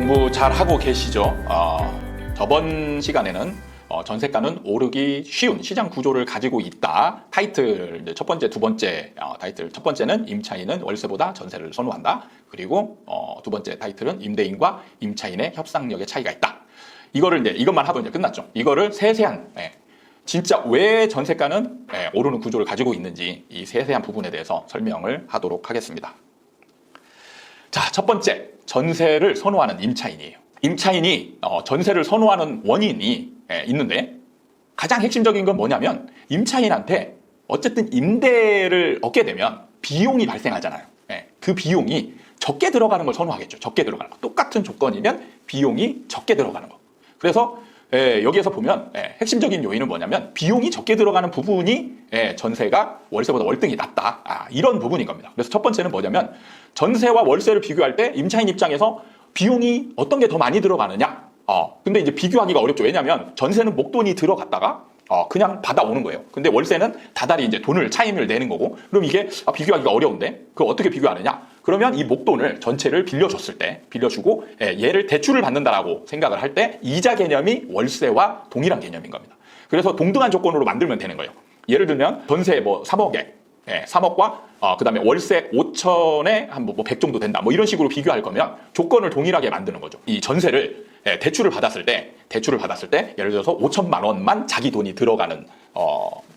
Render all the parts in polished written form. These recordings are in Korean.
공부 잘 하고 계시죠? 저번 시간에는 전세가는 오르기 쉬운 시장 구조를 가지고 있다. 타이틀 첫 번째, 두 번째 타이틀. 첫 번째는 임차인은 월세보다 전세를 선호한다. 그리고 두 번째 타이틀은 임대인과 임차인의 협상력의 차이가 있다. 이것만 하고 이제 끝났죠. 이거를 세세한 진짜 왜 전세가는 오르는 구조를 가지고 있는지 이 세세한 부분에 대해서 설명을 하도록 하겠습니다. 자, 첫 번째, 전세를 선호하는 임차인이에요. 임차인이 전세를 선호하는 원인이 있는데 가장 핵심적인 건 뭐냐면 임차인한테 어쨌든 임대를 얻게 되면 비용이 발생하잖아요. 그 비용이 적게 들어가는 걸 선호하겠죠. 적게 들어가는 거. 똑같은 조건이면 비용이 적게 들어가는 거. 그래서 여기에서 보면 핵심적인 요인은 뭐냐면 비용이 적게 들어가는 부분이 전세가 월세보다 월등히 낮다. 이런 부분인 겁니다. 그래서 첫 번째는 뭐냐면 전세와 월세를 비교할 때 임차인 입장에서 비용이 어떤 게 더 많이 들어가느냐. 근데 이제 비교하기가 어렵죠. 왜냐하면 전세는 목돈이 들어갔다가 그냥 받아오는 거예요. 근데 월세는 다달이 이제 차임을 내는 거고, 그럼 이게 비교하기가 어려운데, 그걸 어떻게 비교하느냐? 그러면 이 목돈을 전체를 빌려줬을 때, 빌려주고, 얘를 대출을 받는다라고 생각을 할 때, 이자 개념이 월세와 동일한 개념인 겁니다. 그래서 동등한 조건으로 만들면 되는 거예요. 예를 들면, 전세 3억에, 3억과, 그 다음에 월세 5천에 한 100 정도 된다. 이런 식으로 비교할 거면 조건을 동일하게 만드는 거죠. 이 전세를 대출을 받았을 때 예를 들어서 5천만 원만 자기 돈이 들어가는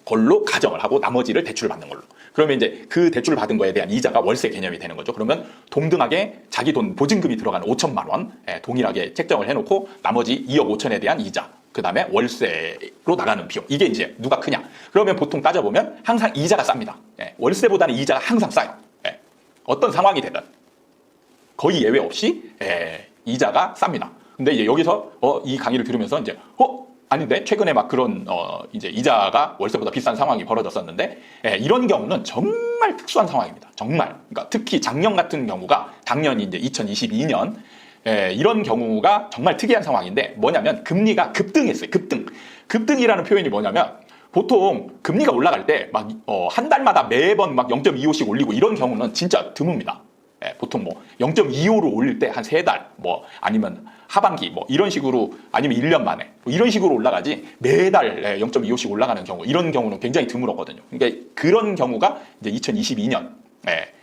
걸로 가정을 하고 나머지를 대출을 받는 걸로. 그러면 이제 그 대출을 받은 거에 대한 이자가 월세 개념이 되는 거죠. 그러면 동등하게 자기 돈 보증금이 들어가는 5천만 원 동일하게 책정을 해놓고 나머지 2억 5천에 대한 이자, 그 다음에 월세로 나가는 비용. 이게 이제 누가 크냐? 그러면 보통 따져보면 항상 이자가 쌉니다. 월세보다는 이자가 항상 싸요. 어떤 상황이 되든 거의 예외 없이 이자가 쌉니다. 근데 이제 여기서 이 강의를 들으면서 이제 아닌데 최근에 막 그런 이제 이자가 월세보다 비싼 상황이 벌어졌었는데 이런 경우는 정말 특수한 상황입니다. 정말. 그러니까 특히 작년 같은 경우가 작년이 이제 2022년 이런 경우가 정말 특이한 상황인데 뭐냐면 금리가 급등했어요. 급등이라는 표현이 뭐냐면 보통 금리가 올라갈 때 막 한 달마다 매번 막 0.25씩 올리고 이런 경우는 진짜 드뭅니다. 보통 0.25로 올릴 때 한 3달 아니면 하반기 이런 식으로 아니면 1년 만에 이런 식으로 올라가지 매달 0.25씩 올라가는 경우 이런 경우는 굉장히 드물었거든요. 그러니까 그런 경우가 이제 2022년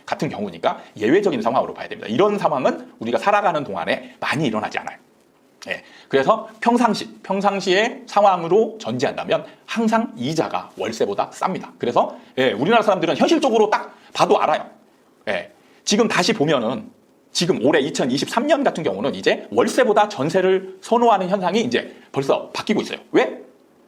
같은 경우니까 예외적인 상황으로 봐야 됩니다. 이런 상황은 우리가 살아가는 동안에 많이 일어나지 않아요. 그래서 평상시의 상황으로 전제한다면 항상 이자가 월세보다 쌉니다. 그래서 우리나라 사람들은 현실적으로 딱 봐도 알아요. 지금 다시 보면은 지금 올해 2023년 같은 경우는 이제 월세보다 전세를 선호하는 현상이 이제 벌써 바뀌고 있어요. 왜?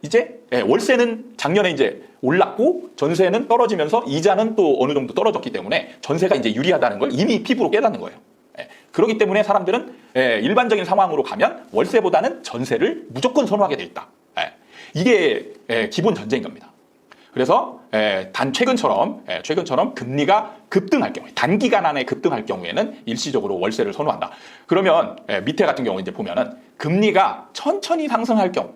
이제 월세는 작년에 이제 올랐고 전세는 떨어지면서 이자는 또 어느 정도 떨어졌기 때문에 전세가 이제 유리하다는 걸 이미 피부로 깨닫는 거예요. 그렇기 때문에 사람들은 일반적인 상황으로 가면 월세보다는 전세를 무조건 선호하게 돼 있다. 이게 기본 전제인 겁니다. 그래서 최근처럼 금리가 급등할 경우에 단기간 안에 급등할 경우에는 일시적으로 월세를 선호한다. 그러면 밑에 같은 경우 이제 보면은 금리가 천천히 상승할 경우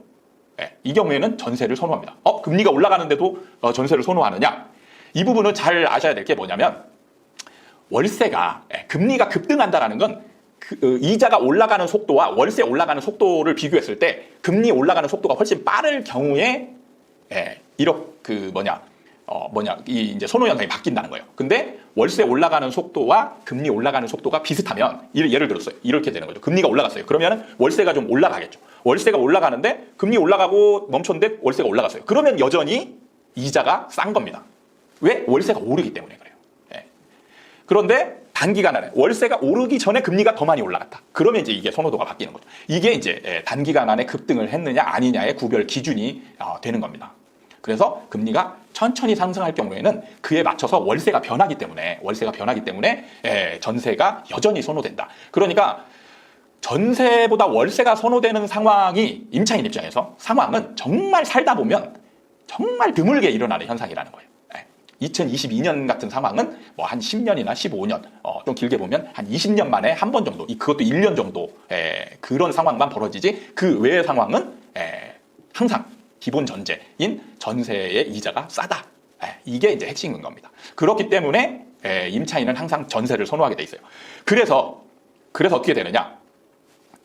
이 경우에는 전세를 선호합니다. 금리가 올라가는데도 전세를 선호하느냐? 이 부분은 잘 아셔야 될 게 뭐냐면 월세가 금리가 급등한다라는 건 이자가 올라가는 속도와 월세 올라가는 속도를 비교했을 때 금리 올라가는 속도가 훨씬 빠를 경우에 이 이제 선호 현상이 바뀐다는 거예요. 근데 월세 올라가는 속도와 금리 올라가는 속도가 비슷하면 예를 들었어요. 이렇게 되는 거죠. 금리가 올라갔어요. 그러면은 월세가 좀 올라가겠죠. 월세가 올라가는데 금리 올라가고 멈췄는데 월세가 올라갔어요. 그러면 여전히 이자가 싼 겁니다. 왜? 월세가 오르기 때문에 그래요. 그런데 단기간 안에 월세가 오르기 전에 금리가 더 많이 올라갔다. 그러면 이제 이게 선호도가 바뀌는 거죠. 이게 이제 단기간 안에 급등을 했느냐 아니냐의 구별 기준이 되는 겁니다. 그래서 금리가 천천히 상승할 경우에는 그에 맞춰서 월세가 변하기 때문에 전세가 여전히 선호된다. 그러니까 전세보다 월세가 선호되는 상황이 임차인 입장에서 상황은 정말 살다 보면 정말 드물게 일어나는 현상이라는 거예요. 2022년 같은 상황은 한 10년이나 15년, 좀 길게 보면 한 20년 만에 한 번 정도, 그것도 1년 정도 그런 상황만 벌어지지 그 외의 상황은 항상 기본 전제인 전세의 이자가 싸다. 이게 이제 핵심인 겁니다. 그렇기 때문에 임차인은 항상 전세를 선호하게 돼 있어요. 그래서 어떻게 되느냐?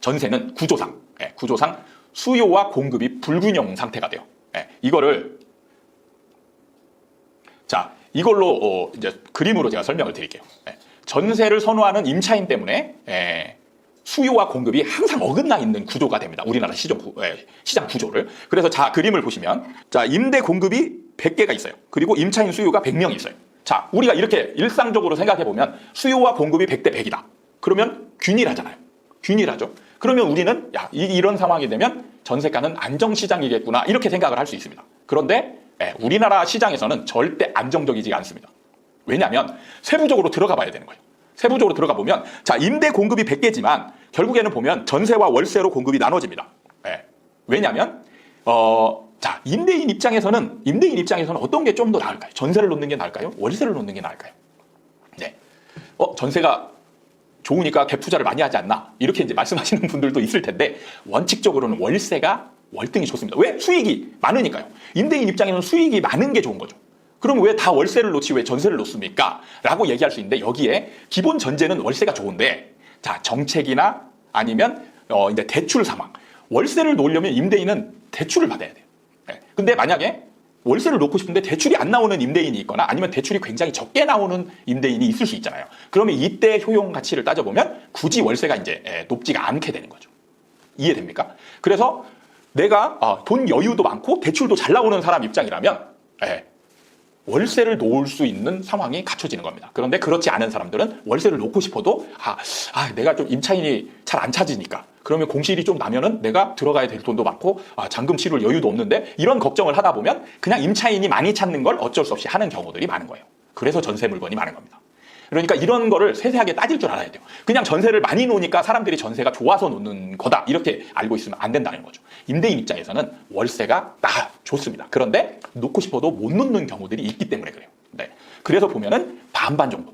전세는 구조상 수요와 공급이 불균형 상태가 돼요. 이걸로 이제 그림으로 제가 설명을 드릴게요. 전세를 선호하는 임차인 때문에 수요와 공급이 항상 어긋나 있는 구조가 됩니다. 우리나라 시장 구조를. 그래서 자, 그림을 보시면 자, 임대 공급이 100개가 있어요. 그리고 임차인 수요가 100명이 있어요. 자, 우리가 이렇게 일상적으로 생각해 보면 수요와 공급이 100대 100이다. 그러면 균일하잖아요. 균일하죠. 그러면 우리는 이런 상황이 되면 전세가는 안정시장이겠구나 이렇게 생각을 할 수 있습니다. 그런데 우리나라 시장에서는 절대 안정적이지 않습니다. 왜냐하면 세부적으로 들어가 봐야 되는 거예요. 세부적으로 들어가 보면 자, 임대 공급이 100개지만 결국에는 보면 전세와 월세로 공급이 나눠집니다. 왜냐하면 자, 임대인 입장에서는 어떤 게 좀 더 나을까요? 전세를 놓는 게 나을까요? 월세를 놓는 게 나을까요? 전세가 좋으니까 갭 투자를 많이 하지 않나? 이렇게 이제 말씀하시는 분들도 있을 텐데 원칙적으로는 월세가 월등히 좋습니다. 왜? 수익이 많으니까요. 임대인 입장에서는 수익이 많은 게 좋은 거죠. 그럼 왜 다 월세를 놓지 왜 전세를 놓습니까? 라고 얘기할 수 있는데 여기에 기본 전제는 월세가 좋은데 자, 정책이나 아니면 이제 대출 상황. 월세를 놓으려면 임대인은 대출을 받아야 돼요. 근데 만약에 월세를 놓고 싶은데 대출이 안 나오는 임대인이 있거나 아니면 대출이 굉장히 적게 나오는 임대인이 있을 수 있잖아요. 그러면 이때 효용 가치를 따져보면 굳이 월세가 이제 높지가 않게 되는 거죠. 이해됩니까? 그래서 내가 돈 여유도 많고 대출도 잘 나오는 사람 입장이라면 월세를 놓을 수 있는 상황이 갖춰지는 겁니다. 그런데 그렇지 않은 사람들은 월세를 놓고 싶어도 내가 좀 임차인이 잘 안 찾으니까 그러면 공실이 좀 나면은 내가 들어가야 될 돈도 많고 잔금 치를 여유도 없는데 이런 걱정을 하다 보면 그냥 임차인이 많이 찾는 걸 어쩔 수 없이 하는 경우들이 많은 거예요. 그래서 전세 물건이 많은 겁니다. 그러니까 이런 거를 세세하게 따질 줄 알아야 돼요. 그냥 전세를 많이 놓으니까 사람들이 전세가 좋아서 놓는 거다 이렇게 알고 있으면 안 된다는 거죠. 임대인 입장에서는 월세가 좋습니다. 그런데 놓고 싶어도 못 놓는 경우들이 있기 때문에 그래요. 그래서 보면은 반반 정도.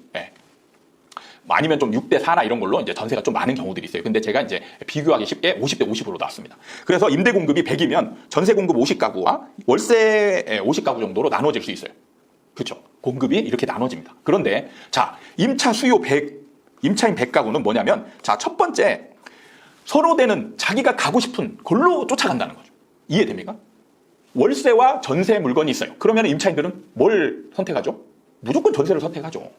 아니면 좀 6대 4나 이런 걸로 이제 전세가 좀 많은 경우들이 있어요. 근데 제가 이제 비교하기 쉽게 50대 50으로 나왔습니다. 그래서 임대 공급이 100이면 전세 공급 50가구와 월세 50가구 정도로 나눠질 수 있어요. 그렇죠. 공급이 이렇게 나눠집니다. 그런데 자, 임차 수요 100, 임차인 100가구는 뭐냐면 자, 첫 번째 선호되는 자기가 가고 싶은 걸로 쫓아간다는 거죠. 이해됩니까? 월세와 전세 물건이 있어요. 그러면 임차인들은 뭘 선택하죠? 무조건 전세를 선택하죠.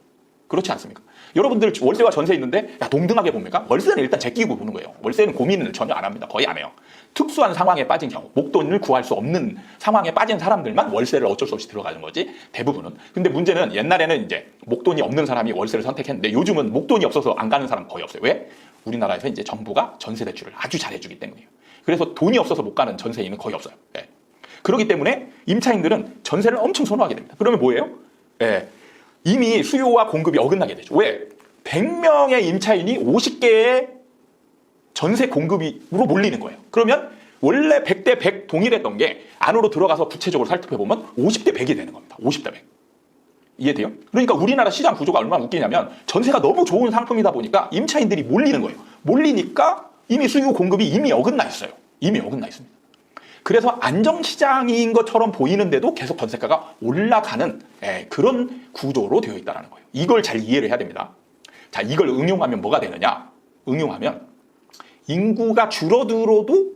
그렇지 않습니까? 여러분들 월세와 전세 있는데 동등하게 봅니까? 월세는 일단 제끼고 보는 거예요. 월세는 고민을 전혀 안 합니다. 거의 안 해요. 특수한 상황에 빠진 경우, 목돈을 구할 수 없는 상황에 빠진 사람들만 월세를 어쩔 수 없이 들어가는 거지 대부분은. 근데 문제는 옛날에는 이제 목돈이 없는 사람이 월세를 선택했는데 요즘은 목돈이 없어서 안 가는 사람 거의 없어요. 왜? 우리나라에서 이제 정부가 전세 대출을 아주 잘해주기 때문이에요. 그래서 돈이 없어서 못 가는 전세인은 거의 없어요. 그렇기 때문에 임차인들은 전세를 엄청 선호하게 됩니다. 그러면 뭐예요? 이미 수요와 공급이 어긋나게 되죠. 왜? 100명의 임차인이 50개의 전세 공급으로 몰리는 거예요. 그러면 원래 100대 100 동일했던 게 안으로 들어가서 구체적으로 살펴보면 50대 100이 되는 겁니다. 50대 100. 이해돼요? 그러니까 우리나라 시장 구조가 얼마나 웃기냐면 전세가 너무 좋은 상품이다 보니까 임차인들이 몰리는 거예요. 몰리니까 이미 수요 공급이 이미 어긋나 있어요. 이미 어긋나 있습니다. 그래서 안정시장인 것처럼 보이는데도 계속 전세가가 올라가는 그런 구조로 되어 있다는 거예요. 이걸 잘 이해를 해야 됩니다. 자, 이걸 응용하면 뭐가 되느냐? 응용하면 인구가 줄어들어도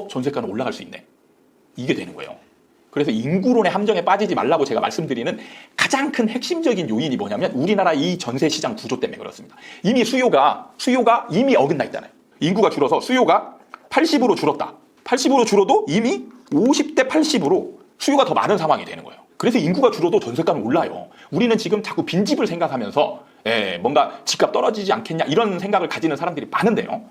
전세가는 올라갈 수 있네. 이게 되는 거예요. 그래서 인구론의 함정에 빠지지 말라고 제가 말씀드리는 가장 큰 핵심적인 요인이 뭐냐면 우리나라 이 전세 시장 구조 때문에 그렇습니다. 이미 수요가 이미 어긋나 있잖아요. 인구가 줄어서 수요가 80으로 줄었다. 80으로 줄어도 이미 50대 80으로 수요가 더 많은 상황이 되는 거예요. 그래서 인구가 줄어도 전세가는 올라요. 우리는 지금 자꾸 빈집을 생각하면서 뭔가 집값 떨어지지 않겠냐 이런 생각을 가지는 사람들이 많은데요.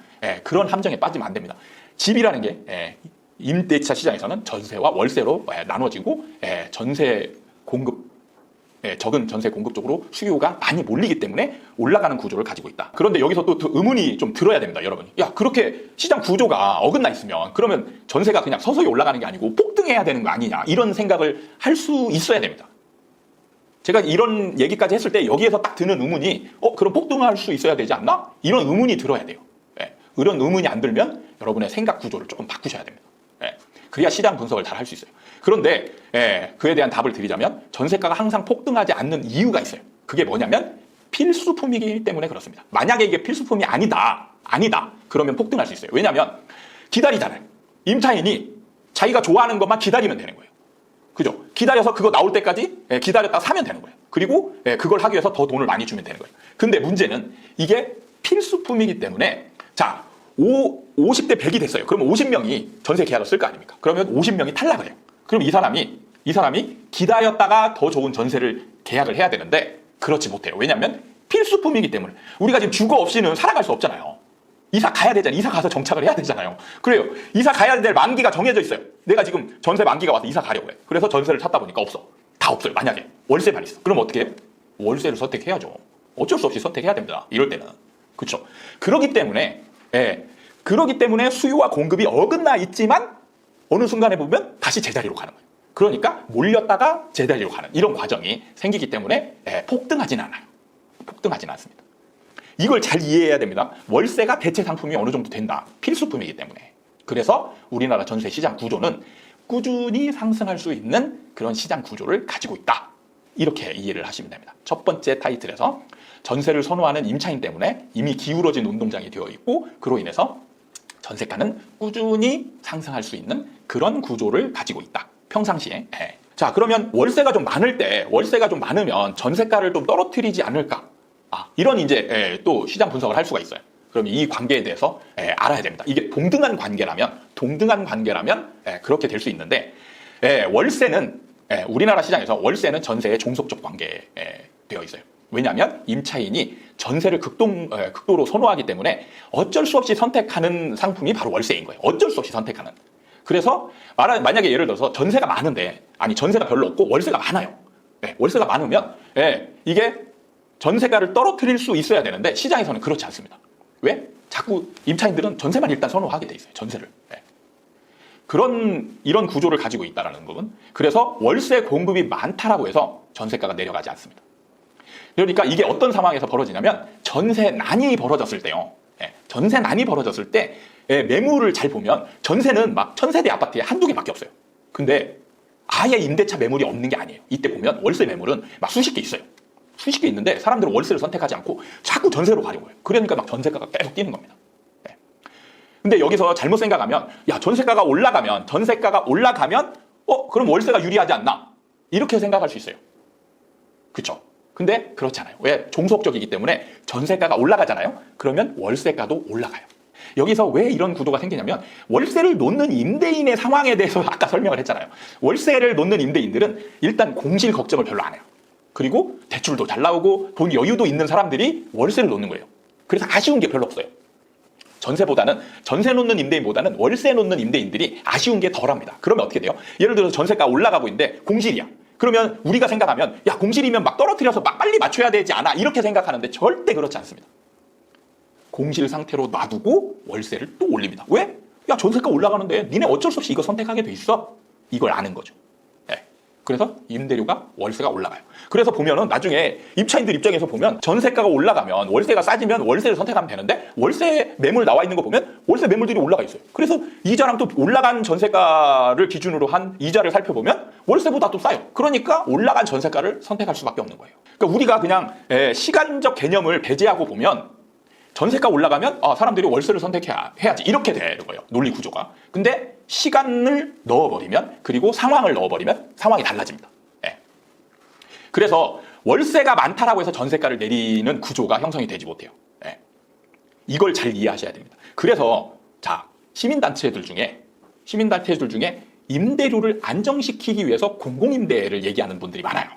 그런 함정에 빠지면 안 됩니다. 집이라는 게 임대차 시장에서는 전세와 월세로 나눠지고 전세 공급 적은 전세 공급 쪽으로 수요가 많이 몰리기 때문에 올라가는 구조를 가지고 있다. 그런데 여기서 또 의문이 좀 들어야 됩니다, 여러분이. 야, 그렇게 시장 구조가 어긋나 있으면 그러면 전세가 그냥 서서히 올라가는 게 아니고 폭등해야 되는 거 아니냐 이런 생각을 할 수 있어야 됩니다. 제가 이런 얘기까지 했을 때 여기에서 딱 드는 의문이 그럼 폭등할 수 있어야 되지 않나? 이런 의문이 들어야 돼요. 이런 의문이 안 들면 여러분의 생각 구조를 조금 바꾸셔야 됩니다. 그래야 시장 분석을 잘 할 수 있어요. 그런데 그에 대한 답을 드리자면 전세가가 항상 폭등하지 않는 이유가 있어요. 그게 뭐냐면 필수품이기 때문에 그렇습니다. 만약에 이게 필수품이 아니다. 아니다. 그러면 폭등할 수 있어요. 왜냐하면 기다리잖아요. 임차인이 자기가 좋아하는 것만 기다리면 되는 거예요. 그죠? 기다려서 그거 나올 때까지 기다렸다가 사면 되는 거예요. 그리고 그걸 하기 위해서 더 돈을 많이 주면 되는 거예요. 근데 문제는 이게 필수품이기 때문에 자 50대 100이 됐어요. 그러면 50명이 전세 계약을 쓸 거 아닙니까? 그러면 50명이 탈락을 해요. 그럼 이 사람이 기다렸다가 더 좋은 전세를 계약을 해야 되는데 그렇지 못해요. 왜냐하면 필수품이기 때문에 우리가 지금 주거 없이는 살아갈 수 없잖아요. 이사 가야 되잖아요. 이사 가서 정착을 해야 되잖아요. 그래요. 이사 가야 될 만기가 정해져 있어요. 내가 지금 전세 만기가 와서 이사 가려고 해. 그래서 전세를 찾다 보니까 없어. 다 없어요. 만약에 월세만 있어. 그럼 어떻게 해요? 월세를 선택해야죠. 어쩔 수 없이 선택해야 됩니다. 이럴 때는. 그렇죠. 그렇기 때문에 수요와 공급이 어긋나 있지만 어느 순간에 보면 다시 제자리로 가는 거예요. 그러니까 몰렸다가 제자리로 가는 이런 과정이 생기기 때문에 폭등하지는 않아요. 폭등하지는 않습니다. 이걸 잘 이해해야 됩니다. 월세가 대체 상품이 어느 정도 된다. 필수품이기 때문에. 그래서 우리나라 전세 시장 구조는 꾸준히 상승할 수 있는 그런 시장 구조를 가지고 있다. 이렇게 이해를 하시면 됩니다. 첫 번째 타이틀에서 전세를 선호하는 임차인 때문에 이미 기울어진 운동장이 되어 있고 그로 인해서 전세가는 꾸준히 상승할 수 있는 그런 구조를 가지고 있다. 평상시에. 자, 그러면 월세가 좀 많으면 전세가를 좀 떨어뜨리지 않을까? 이런 이제 또 시장 분석을 할 수가 있어요. 그럼 이 관계에 대해서 알아야 됩니다. 이게 동등한 관계라면 그렇게 될 수 있는데 월세는 우리나라 시장에서 월세는 전세의 종속적 관계에 되어 있어요. 왜냐하면 임차인이 전세를 극도로 선호하기 때문에 어쩔 수 없이 선택하는 상품이 바로 월세인 거예요. 어쩔 수 없이 선택하는. 그래서 만약에 예를 들어서 전세가 많은데 전세가 별로 없고 월세가 많아요. 월세가 많으면 이게 전세가를 떨어뜨릴 수 있어야 되는데 시장에서는 그렇지 않습니다. 왜? 자꾸 임차인들은 전세만 일단 선호하게 돼 있어요. 전세를. 이런 구조를 가지고 있다는 부분. 그래서 월세 공급이 많다라고 해서 전세가가 내려가지 않습니다. 그러니까 이게 어떤 상황에서 벌어지냐면 전세난이 벌어졌을 때요. 전세난이 벌어졌을 때 매물을 잘 보면 전세는 막 1000세대 아파트에 한두 개밖에 없어요. 근데 아예 임대차 매물이 없는 게 아니에요. 이때 보면 월세 매물은 막 수십 개 있어요. 수십 개 있는데 사람들은 월세를 선택하지 않고 자꾸 전세로 가려고 해요. 그러니까 막 전세가가 계속 뛰는 겁니다. 근데 여기서 잘못 생각하면 전세가가 올라가면 그럼 월세가 유리하지 않나? 이렇게 생각할 수 있어요. 그렇죠? 근데 그렇지 않아요. 왜? 종속적이기 때문에 전세가가 올라가잖아요. 그러면 월세가도 올라가요. 여기서 왜 이런 구도가 생기냐면 월세를 놓는 임대인의 상황에 대해서 아까 설명을 했잖아요. 월세를 놓는 임대인들은 일단 공실 걱정을 별로 안 해요. 그리고 대출도 잘 나오고 돈 여유도 있는 사람들이 월세를 놓는 거예요. 그래서 아쉬운 게 별로 없어요. 전세 놓는 임대인보다는 월세 놓는 임대인들이 아쉬운 게 덜합니다. 그러면 어떻게 돼요? 예를 들어서 전세가 올라가고 있는데 공실이야. 그러면 우리가 생각하면 공실이면 막 떨어뜨려서 막 빨리 맞춰야 되지 않아? 이렇게 생각하는데 절대 그렇지 않습니다. 공실 상태로 놔두고 월세를 또 올립니다. 왜? 전세가 올라가는데 니네 어쩔 수 없이 이거 선택하게 돼 있어. 이걸 아는 거죠. 그래서 임대료가 월세가 올라가요. 그래서 보면은 나중에 임차인들 입장에서 보면 전세가가 올라가면 월세가 싸지면 월세를 선택하면 되는데 월세 매물 나와 있는 거 보면 월세 매물들이 올라가 있어요. 그래서 이자랑 또 올라간 전세가를 기준으로 한 이자를 살펴보면 월세보다 또 싸요. 그러니까 올라간 전세가를 선택할 수밖에 없는 거예요. 그러니까 우리가 그냥 시간적 개념을 배제하고 보면 전세가 올라가면 사람들이 월세를 선택해야지 이렇게 되는 거예요. 논리 구조가. 근데 시간을 넣어버리면 그리고 상황을 넣어버리면 상황이 달라집니다. 그래서 월세가 많다라고 해서 전세가를 내리는 구조가 형성이 되지 못해요. 이걸 잘 이해하셔야 됩니다. 그래서 시민단체들 중에 임대료를 안정시키기 위해서 공공임대를 얘기하는 분들이 많아요.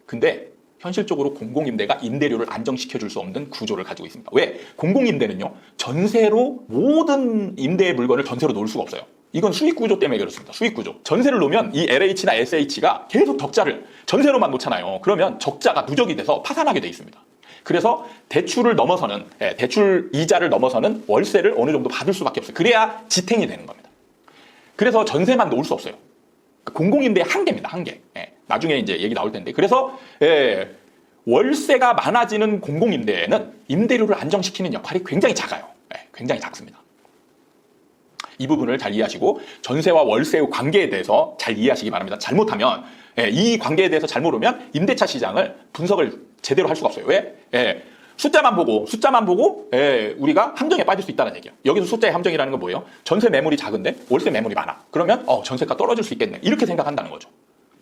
근데 현실적으로 공공임대가 임대료를 안정시켜줄 수 없는 구조를 가지고 있습니다. 왜? 공공임대는요, 전세로 모든 임대의 물건을 전세로 놓을 수가 없어요. 이건 수익구조 때문에 그렇습니다. 수익구조. 전세를 놓으면 이 LH나 SH가 계속 적자를 전세로만 놓잖아요. 그러면 적자가 누적이 돼서 파산하게 돼 있습니다. 그래서 대출 이자를 넘어서는 월세를 어느 정도 받을 수밖에 없어요. 그래야 지탱이 되는 겁니다. 그래서 전세만 놓을 수 없어요. 공공임대의 한계입니다. 한계. 나중에 이제 얘기 나올 텐데. 그래서 월세가 많아지는 공공임대에는 임대료를 안정시키는 역할이 굉장히 작아요. 굉장히 작습니다. 이 부분을 잘 이해하시고 전세와 월세의 관계에 대해서 잘 이해하시기 바랍니다. 잘못하면 이 관계에 대해서 잘 모르면 임대차 시장을 분석을 제대로 할 수가 없어요. 왜? 숫자만 보고 우리가 함정에 빠질 수 있다는 얘기예요. 여기서 숫자의 함정이라는 건 뭐예요? 전세 매물이 작은데 월세 매물이 많아. 그러면 전세가 떨어질 수 있겠네. 이렇게 생각한다는 거죠.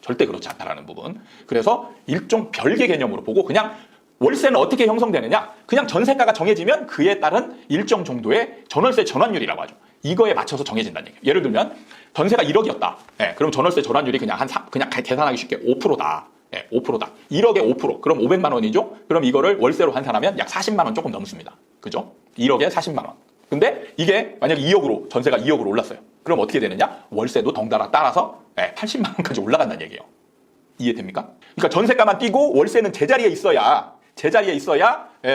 절대 그렇지 않다라는 부분. 그래서 일종 별개 개념으로 보고 그냥 월세는 어떻게 형성되느냐? 그냥 전세가가 정해지면 그에 따른 일정 정도의 전월세 전환율이라고 하죠. 이거에 맞춰서 정해진다는 얘기예요. 예를 들면 전세가 1억이었다. 그럼 전월세 전환율이 그냥 계산하기 쉽게 5%다. 5%다. 1억에 5%. 그럼 500만 원이죠? 그럼 이거를 월세로 환산하면 약 40만 원 조금 넘습니다. 그죠? 1억에 40만 원. 근데 이게 만약에 2억으로, 전세가 2억으로 올랐어요. 그럼 어떻게 되느냐? 월세도 덩달아 따라서 80만 원까지 올라간다는 얘기예요. 이해됩니까? 그러니까 전세가만 뛰고 월세는 제자리에 있어야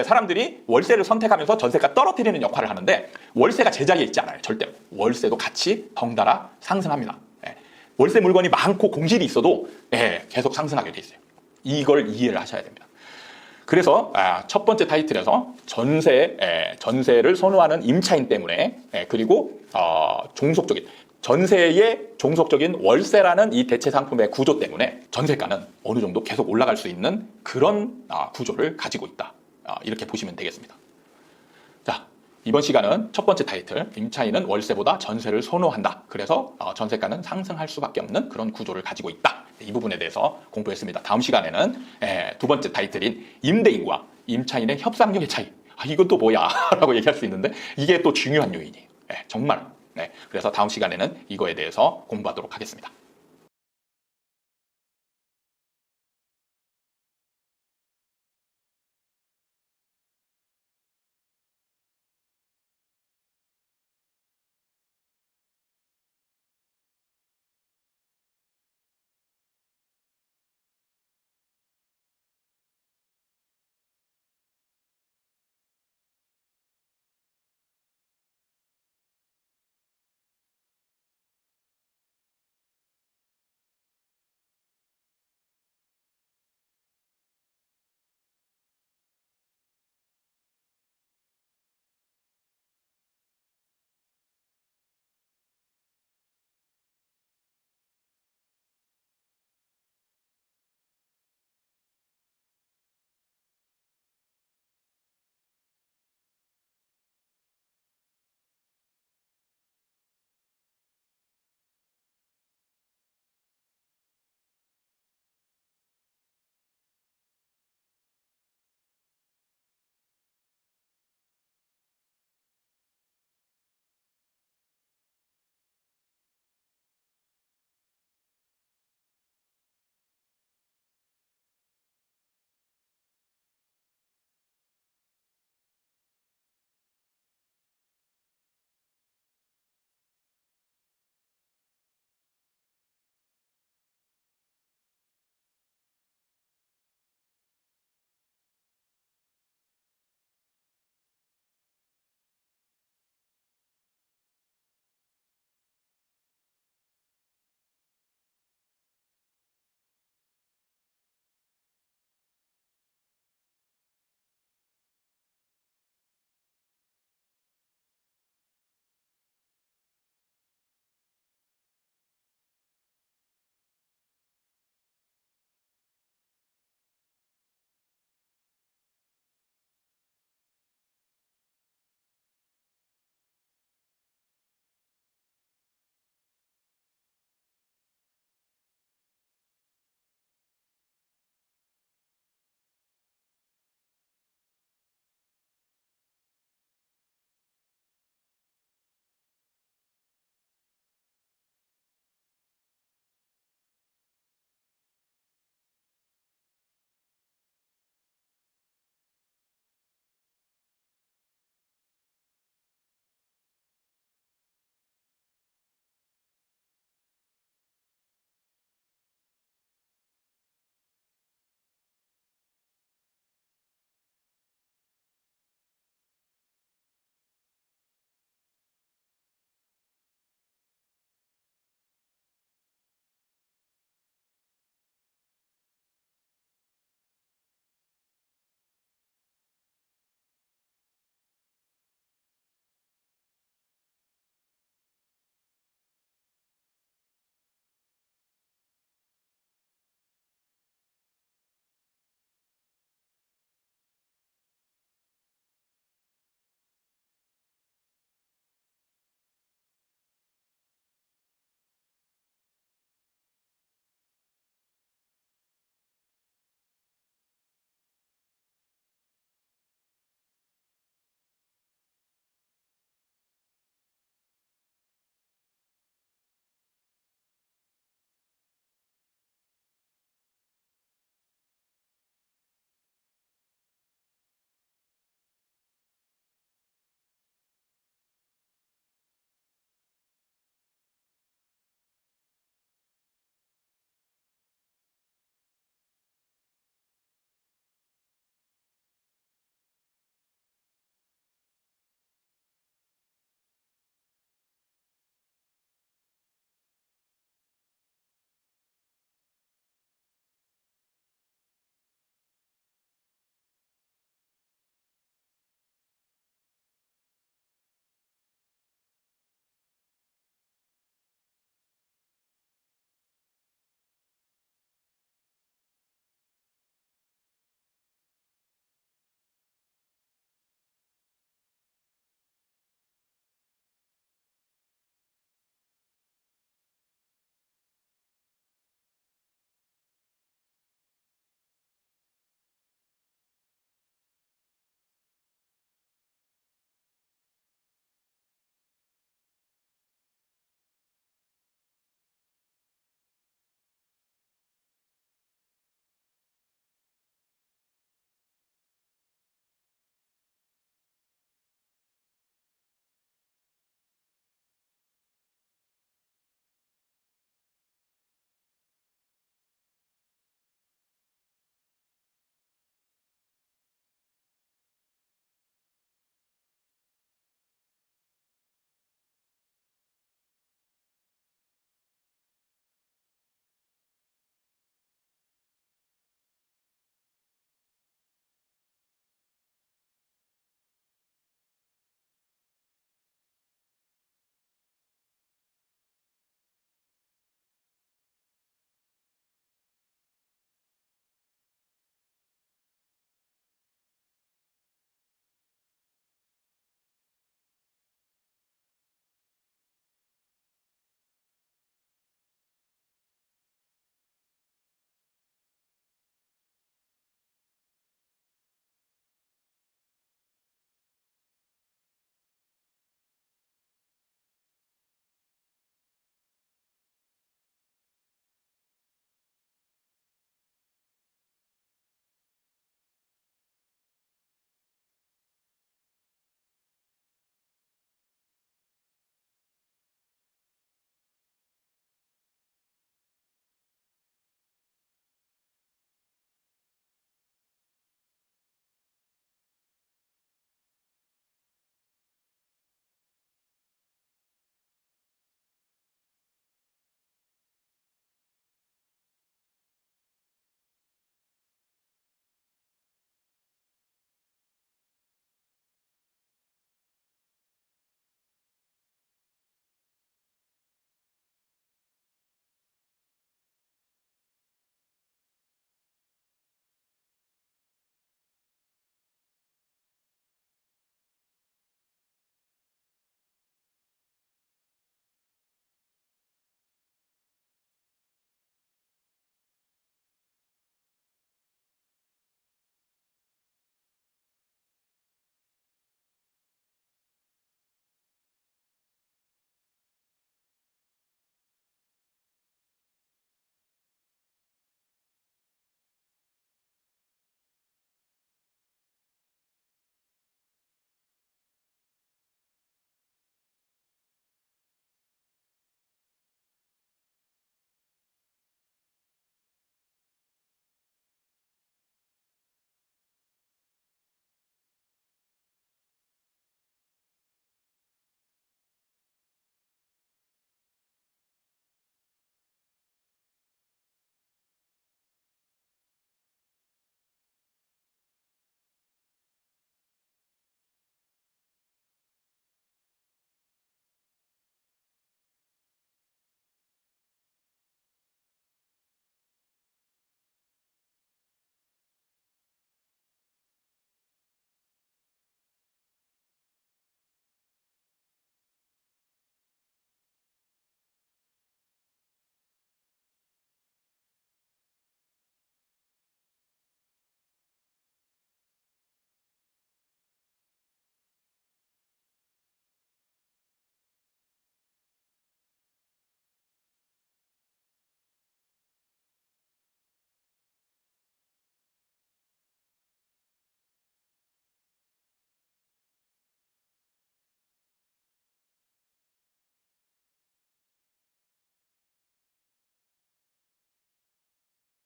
사람들이 월세를 선택하면서 전세가 떨어뜨리는 역할을 하는데 월세가 제자리에 있지 않아요. 절대로. 월세도 같이 덩달아 상승합니다. 월세 물건이 많고 공실이 있어도 계속 상승하게 돼 있어요. 이걸 이해를 하셔야 됩니다. 그래서 첫 번째 타이틀에서 전세를 선호하는 임차인 때문에 그리고 전세의 종속적인 월세라는 이 대체 상품의 구조 때문에 전세가는 어느 정도 계속 올라갈 수 있는 그런 구조를 가지고 있다. 이렇게 보시면 되겠습니다. 자, 이번 시간은 첫 번째 타이틀, 임차인은 월세보다 전세를 선호한다. 그래서 전세가는 상승할 수밖에 없는 그런 구조를 가지고 있다. 이 부분에 대해서 공부했습니다. 다음 시간에는 두 번째 타이틀인 임대인과 임차인의 협상력의 차이. 이건 또 뭐야? 라고 얘기할 수 있는데 이게 또 중요한 요인이에요. 정말. 그래서 다음 시간에는 이거에 대해서 공부하도록 하겠습니다.